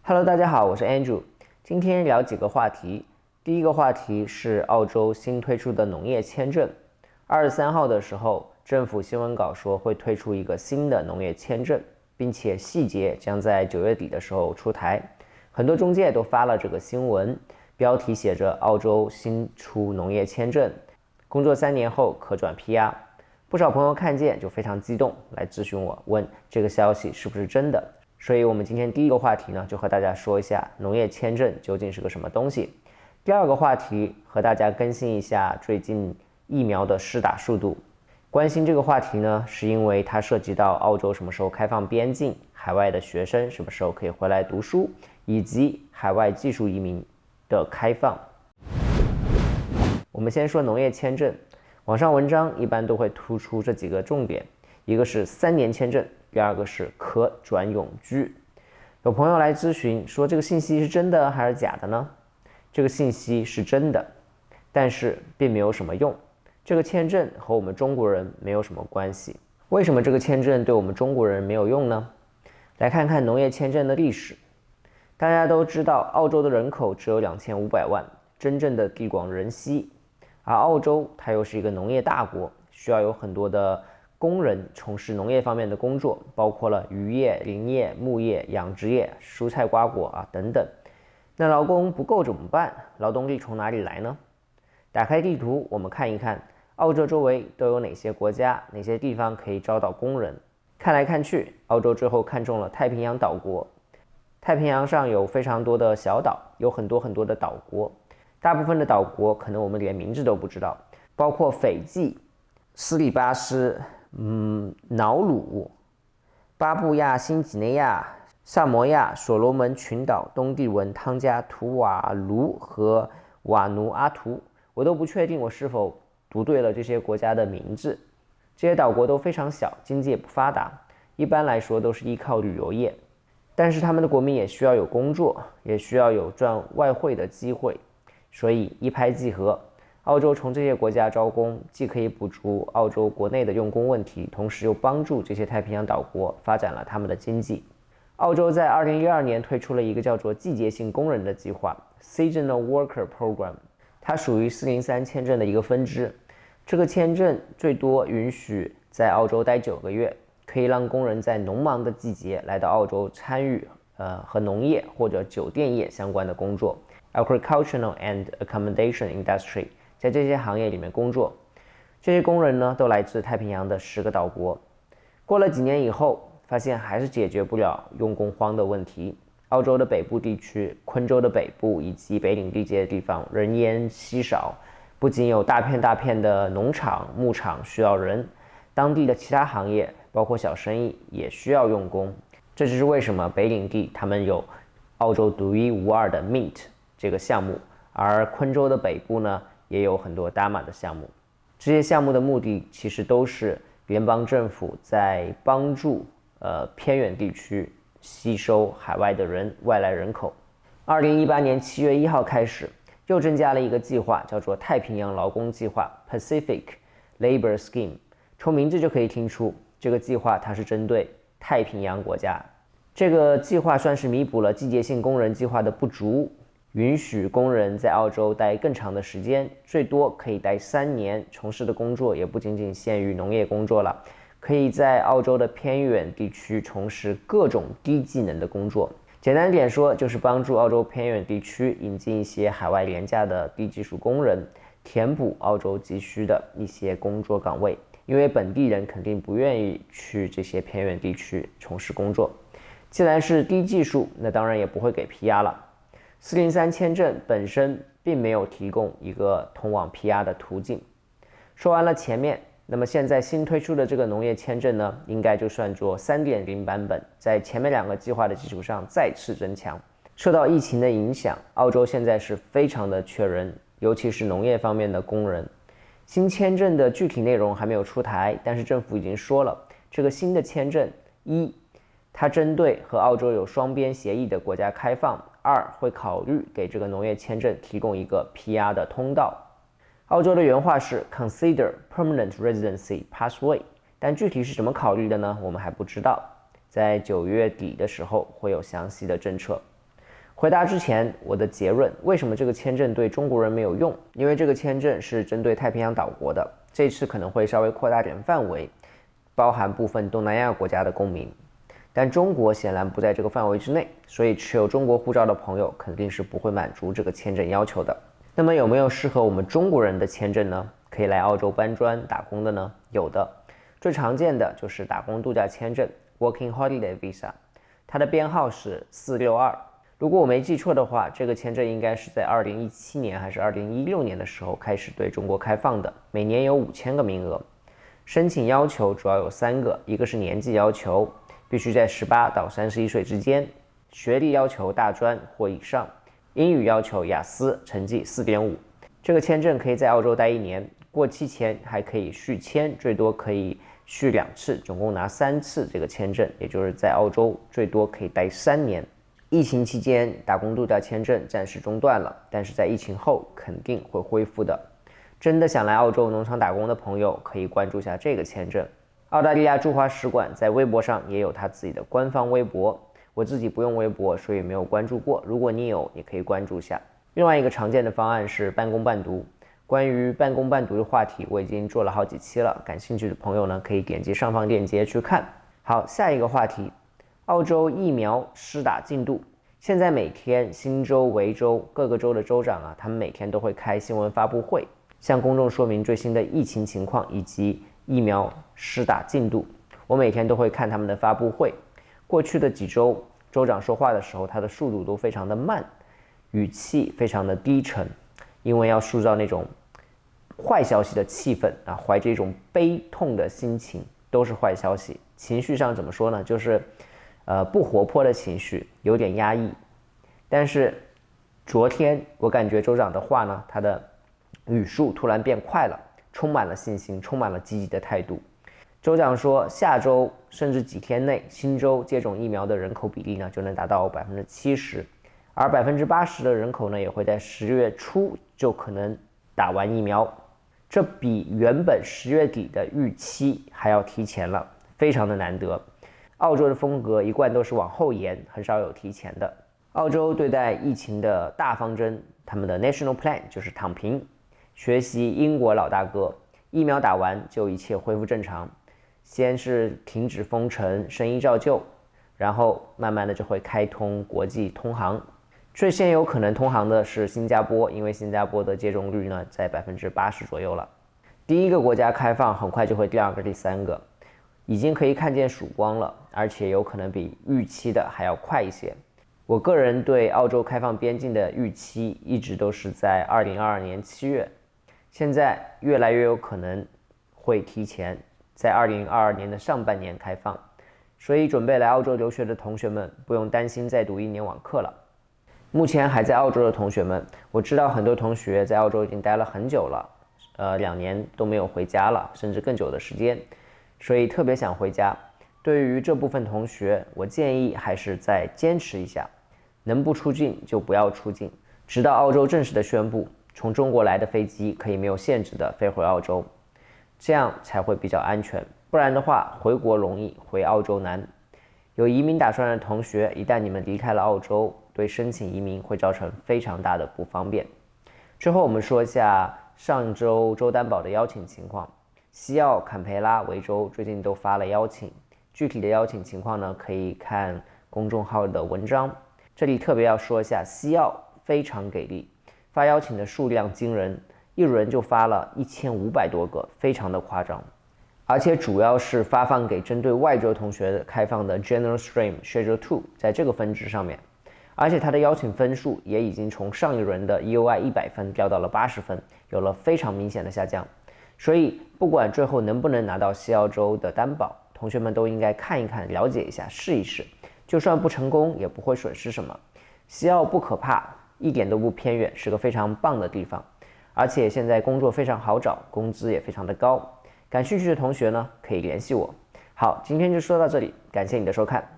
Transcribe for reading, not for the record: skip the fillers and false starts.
Hello， 大家好，我是 Andrew。今天聊几个话题。第一个话题是澳洲新推出的农业签证。23号的时候，政府新闻稿说会推出一个新的农业签证，并且细节将在9月底的时候出台。很多中介都发了这个新闻，标题写着澳洲新出农业签证，工作3年后可转 PR。不少朋友看见就非常激动，来咨询我，问这个消息是不是真的。所以我们今天第一个话题呢，就和大家说一下农业签证究竟是个什么东西。第二个话题和大家更新一下最近疫苗的施打速度。关心这个话题呢，是因为它涉及到澳洲什么时候开放边境，海外的学生什么时候可以回来读书，以及海外技术移民的开放。我们先说农业签证，网上文章一般都会突出这几个重点，一个是3年签证，第二个是可转永居。有朋友来咨询说，这个信息是真的还是假的呢？这个信息是真的，但是并没有什么用。这个签证和我们中国人没有什么关系。为什么这个签证对我们中国人没有用呢？来看看农业签证的历史。大家都知道，澳洲的人口只有2500万，真正的地广人稀，而澳洲它又是一个农业大国，需要有很多的工人从事农业方面的工作，包括了渔业、林业、牧业、养殖业、蔬菜瓜果等等。那劳工不够怎么办？劳动力从哪里来呢？打开地图，我们看一看澳洲周围都有哪些国家、哪些地方可以招到工人。看来看去，澳洲最后看中了太平洋岛国。太平洋上有非常多的小岛，有很多的岛国，大部分的岛国可能我们连名字都不知道，包括斐济、斯里巴斯、瑙鲁、巴布亚新几内亚、萨摩亚、所罗门群岛、东帝汶、汤加、图瓦卢和瓦努阿图。我都不确定我是否读对了这些国家的名字。这些岛国都非常小，经济也不发达，一般来说都是依靠旅游业，但是他们的国民也需要有工作，也需要有赚外汇的机会，所以一拍即合。澳洲从这些国家招工，既可以补足澳洲国内的用工问题，同时又帮助这些太平洋岛国发展了他们的经济。澳洲在2012年推出了一个叫做季节性工人的计划 Seasonal Worker Program， 它属于403签证的一个分支。这个签证最多允许在澳洲待9个月，可以让工人在农忙的季节来到澳洲参与和农业或者酒店业相关的工作 Agricultural and Accommodation Industry， 在这些行业里面工作。这些工人呢，都来自太平洋的10个岛国。过了几年以后，发现还是解决不了用工荒的问题。澳洲的北部地区、昆州的北部以及北领地这些地方人烟稀少，不仅有大片的农场、牧场需要人，当地的其他行业包括小生意也需要用工。这就是为什么北领地他们有澳洲独一无二的 Mint 这个项目，而昆州的北部呢，也有很多 DAMA 的项目。这些项目的目的其实都是联邦政府在帮助偏远地区吸收海外的外来人口。2018年7月1号开始，又增加了一个计划，叫做太平洋劳工计划 Pacific Labor Scheme。 从名字就可以听出，这个计划它是针对太平洋国家。这个计划算是弥补了季节性工人计划的不足，允许工人在澳洲待更长的时间，最多可以待3年，从事的工作也不仅仅限于农业工作了，可以在澳洲的偏远地区从事各种低技能的工作。简单点说，就是帮助澳洲偏远地区引进一些海外廉价的低技术工人，填补澳洲急需的一些工作岗位，因为本地人肯定不愿意去这些偏远地区从事工作。既然是低技术，那当然也不会给 PR 了。403签证本身并没有提供一个通往 PR 的途径。说完了前面，那么现在新推出的这个农业签证呢，应该就算作 3.0 版本，在前面2个计划的基础上再次增强。受到疫情的影响，澳洲现在是非常的缺人，尤其是农业方面的工人。新签证的具体内容还没有出台，但是政府已经说了，这个新的签证它针对和澳洲有双边协议的国家开放；2，会考虑给这个农业签证提供一个 PR 的通道。澳洲的原话是 Consider Permanent Residency Pathway， 但具体是怎么考虑的呢？我们还不知道，在9月底的时候会有详细的政策。回答之前，我的结论：为什么这个签证对中国人没有用？因为这个签证是针对太平洋岛国的，这次可能会稍微扩大点范围，包含部分东南亚国家的公民。但中国显然不在这个范围之内，所以持有中国护照的朋友肯定是不会满足这个签证要求的。那么有没有适合我们中国人的签证呢？可以来澳洲搬砖打工的呢？有的，最常见的就是打工度假签证 Working Holiday Visa， 它的编号是462。如果我没记错的话，这个签证应该是在2017年还是2016年的时候开始对中国开放的，每年有5000个名额。申请要求主要有3个，一个是年纪要求，必须在18到31岁之间，学历要求大专或以上，英语要求雅思成绩4.5。这个签证可以在澳洲待1年，过期前还可以续签，最多可以续2次，总共拿3次这个签证，也就是在澳洲最多可以待3年。疫情期间打工度假签证暂时中断了，但是在疫情后肯定会恢复的。真的想来澳洲农场打工的朋友可以关注下这个签证。澳大利亚驻华使馆在微博上也有他自己的官方微博，我自己不用微博，所以没有关注过，如果你有也可以关注下。另外一个常见的方案是半工半读，关于半工半读的话题我已经做了好几期了，感兴趣的朋友呢可以点击上方链接去看。好，下一个话题，澳洲疫苗施打进度。现在每天新州、维州各个州的州长他们每天都会开新闻发布会，向公众说明最新的疫情情况以及疫苗施打进度。我每天都会看他们的发布会。过去的几周，州长说话的时候，他的速度都非常的慢，语气非常的低沉，因为要塑造那种坏消息的气氛怀着一种悲痛的心情，都是坏消息。情绪上怎么说呢？就是不活泼的情绪，有点压抑。但是昨天我感觉州长的话呢，他的语速突然变快了，充满了信心，充满了积极的态度。州长说，下周甚至几天内，新州接种疫苗的人口比例呢就能达到70%，而80%的人口呢也会在10月初就可能打完疫苗，这比原本10月底的预期还要提前了，非常的难得。澳洲的风格一贯都是往后延，很少有提前的。澳洲对待疫情的大方针，他们的 National Plan 就是躺平，学习英国老大哥，疫苗打完就一切恢复正常。先是停止封城，生意照旧，然后慢慢的就会开通国际通航。最先有可能通航的是新加坡，因为新加坡的接种率呢在80%左右了。第一个国家开放很快就会第2个、第3个，已经可以看见曙光了，而且有可能比预期的还要快一些。我个人对澳洲开放边境的预期一直都是在2022年7月，现在越来越有可能会提前，在2022年的上半年开放，所以准备来澳洲留学的同学们不用担心再读1年网课了。目前还在澳洲的同学们，我知道很多同学在澳洲已经待了很久了，2年都没有回家了，甚至更久的时间，所以特别想回家。对于这部分同学，我建议还是再坚持一下，能不出境就不要出境，直到澳洲正式的宣布从中国来的飞机可以没有限制的飞回澳洲，这样才会比较安全。不然的话，回国容易，回澳洲难。有移民打算的同学，一旦你们离开了澳洲，对申请移民会造成非常大的不方便。最后我们说一下上周州担保的邀请情况。西澳、坎培拉、维州最近都发了邀请，具体的邀请情况呢，可以看公众号的文章。这里特别要说一下，西澳非常给力，发邀请的数量惊人，一轮就发了1500多个，非常的夸张。而且主要是发放给针对外州同学的开放的 General Stream Schedule 2， 在这个分支上面，而且它的邀请分数也已经从上一轮的 EOI 100分掉到了80分，有了非常明显的下降。所以不管最后能不能拿到西澳洲的担保，同学们都应该看一看，了解一下，试一试，就算不成功也不会损失什么。西澳不可怕，一点都不偏远，是个非常棒的地方，而且现在工作非常好找，工资也非常的高。感兴趣的同学呢，可以联系我。好，今天就说到这里，感谢你的收看。